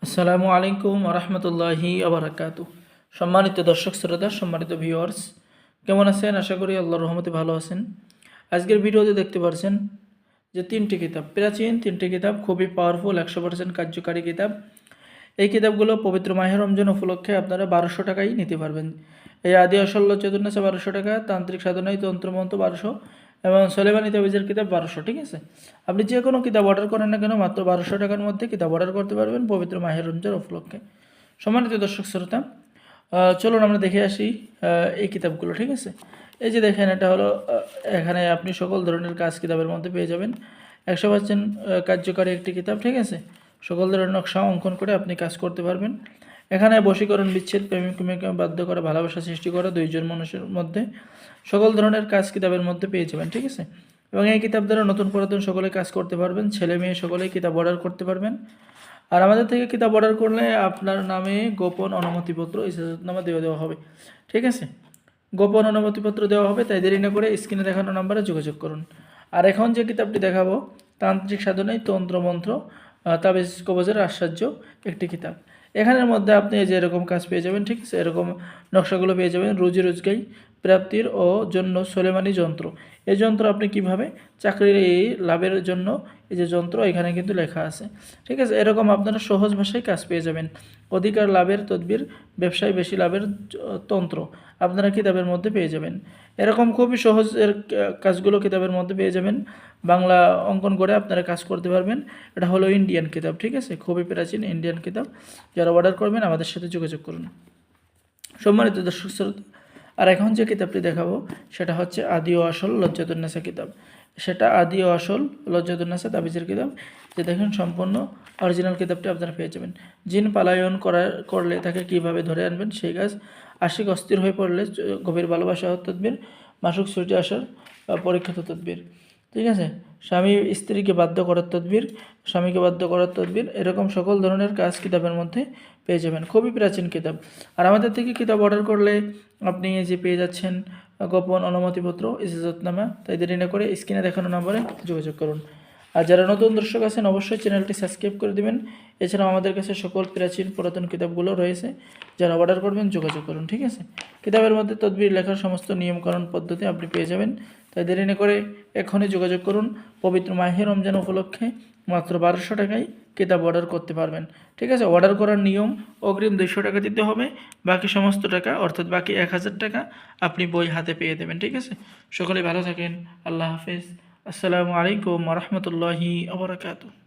আসসালামু আলাইকুম রহমতুল্লাহি আবরাকাতু। সম্মানিত দর্শক শ্রোতা, সম্মানিত ভিউয়ার্স, কেমন আছেন? আশা করি আল্লাহর রহমতে ভালো আছেন। আজকের ভিডিওতে দেখতে পাচ্ছেন যে তিনটি কিতাব, প্রাচীন তিনটি কিতাব, খুবই পাওয়ারফুল, 100% কার্যকারী কিতাব। এই কিতাবগুলো পবিত্র মাহে রমজান উপলক্ষে আপনারা 1200 টাকায় নিতে পারবেন। এই আদি আসল লজ্জাতুন্নেসা 1200 টাকা, তান্ত্রিক সাধনায় তন্ত্রমন্ত্র 1200 এবং সোলেমানি তাবিজের কিতাব 1200। ঠিক আছে, আপনি যে কোনো কিতাব অর্ডার করেন না কেন মাত্র 1200 টাকার মধ্যে কিতাব অর্ডার করতে পারবেন পবিত্র মাহে রমজান উপলক্ষে। সম্মানিত দর্শক শ্রোতা, চলুন আমরা দেখে আসি এই কিতাবগুলো। ঠিক আছে, এই যে দেখেন, এটা হলো এখানে আপনি সকল ধরনের কাজ কিতাবের মধ্যে পেয়ে যাবেন। 100% কার্যকারী একটি কিতাব। ঠিক আছে, সকল ধরনের নকশা অঙ্কন করে আপনি কাজ করতে পারবেন। এখানে বশীকরণ, বিচ্ছেদ, প্রেমিক প্রেমিকা বাধ্য করা, ভালোবাসা সৃষ্টি করা, দুইজন মানুষের মধ্যে সকল ধরনের কাজ কিতাবের মধ্যে পেয়ে যাবেন। ঠিক আছে, এবং এই কিতাব দ্বারা নতুন পুরাতন সকলে কাজ করতে পারবেন, ছেলে মেয়ে সকলেই কিতাব অর্ডার করতে পারবেন। আর আমাদের থেকে কিতাব অর্ডার করলে আপনার নামে গোপন অনুমতিপত্র, ইজাজতনামা দেওয়া হবে। ঠিক আছে, গোপন অনুমতিপত্র দেওয়া হবে। তাই দেরি না করে স্ক্রিনে দেখানো নাম্বারে যোগাযোগ করুন। আর এখন যে কিতাবটি দেখাবো, তান্ত্রিক সাধনায় তন্ত্রমন্ত্র তাবিজ কবজের আশ্চর্য একটি কিতাব। এখানের মধ্যে আপনি এই যে এরকম কাজ পেয়ে যাবেন। ঠিক আছে, এরকম নকশাগুলো পেয়ে যাবেন। রুজি রোজগার প্রাপ্তির ও জন্য সোলেমানি যন্ত্র। এই যন্ত্র আপনি কিভাবে চাকরির এই লাভের জন্য, এই যে যন্ত্র এখানে কিন্তু লেখা আছে। ঠিক আছে, এরকম আপনারা সহজ ভাষায় কাজ পেয়ে যাবেন। অধিকার লাভের তদবির, ব্যবসায় বেশি লাভের তন্ত্র আপনারা কিতাবের মধ্যে পেয়ে যাবেন। এরকম খুবই সহজ কাজগুলো কিতাবের মধ্যে পেয়ে যাবেন। বাংলা অঙ্কন করে আপনারা কাজ করতে পারবেন। এটা হলো ইন্ডিয়ান কিতাব। ঠিক আছে, খুবই প্রাচীন ইন্ডিয়ান কিতাব। যারা অর্ডার করবেন আমাদের সাথে যোগাযোগ করুন। সম্মানিত দর্শক শ্রোতা, আর এখন যে কিতাবটি দেখাবো সেটা হচ্ছে আদি ও আসল লজ্জাতুন্নেসা কিতাব। সেটা আদি ও আসল লজ্জাতুন্নেসা তাবিজের কিতাব। যে দেখেন, সম্পূর্ণ অরিজিনাল কিতাবটি আপনারা পেয়ে যাবেন। জিন পালায়ন করলে তাকে কিভাবে ধরে আনবেন সেই কাজ, আশিক অস্থির হয়ে পড়লে গভীর ভালোবাসা তদবির, মাসুক ছুটে আসার পরীক্ষিত তদবির। ঠিক আছে, স্বামী স্ত্রীকে বাধ্য করার তদবির, স্বামীকে বাধ্য করার তদবির, এরকম সকল ধরনের কাজ কিতাবের মধ্যে পেয়ে যাবেন। খুবই প্রাচীন কিতাব। আর আমাদের থেকে কিতাব অর্ডার করলে আপনি যে পেয়ে যাচ্ছেন গোপন অনুমতিপত্র, ইজাজতনামা। তাই দেরি না করে স্ক্রিনে দেখানো নম্বরে যোগাযোগ করুন। আর যারা নতুন দর্শক আছেন অবশ্যই চ্যানেলটি সাবস্ক্রাইব করে দেবেন। এছাড়াও আমাদের কাছে সকল প্রাচীন পুরাতন কিতাবগুলো রয়েছে, যারা অর্ডার করবেন যোগাযোগ করুন। ঠিক আছে, কিতাবের মধ্যে তদবির লেখার সমস্ত নিয়মকানুন পদ্ধতি আপনি পেয়ে যাবেন। তাই দেরি না করে এখনই যোগাযোগ করুন। পবিত্র মাহে রমজান উপলক্ষে মাত্র 1200 টাকায় কিতাব অর্ডার করতে পারবেন। ঠিক আছে, অর্ডার করার নিয়ম, অগ্রিম 200 টাকা দিতে হবে, বাকি সমস্ত টাকা অর্থাৎ বাকি 1000 টাকা আপনি বই হাতে পেয়ে দেবেন। ঠিক আছে, সকলে ভালো থাকেন। আল্লাহ হাফেজ। আসসালামু আলাইকুম রহমতুল্লাহি আবরাকাতুহু।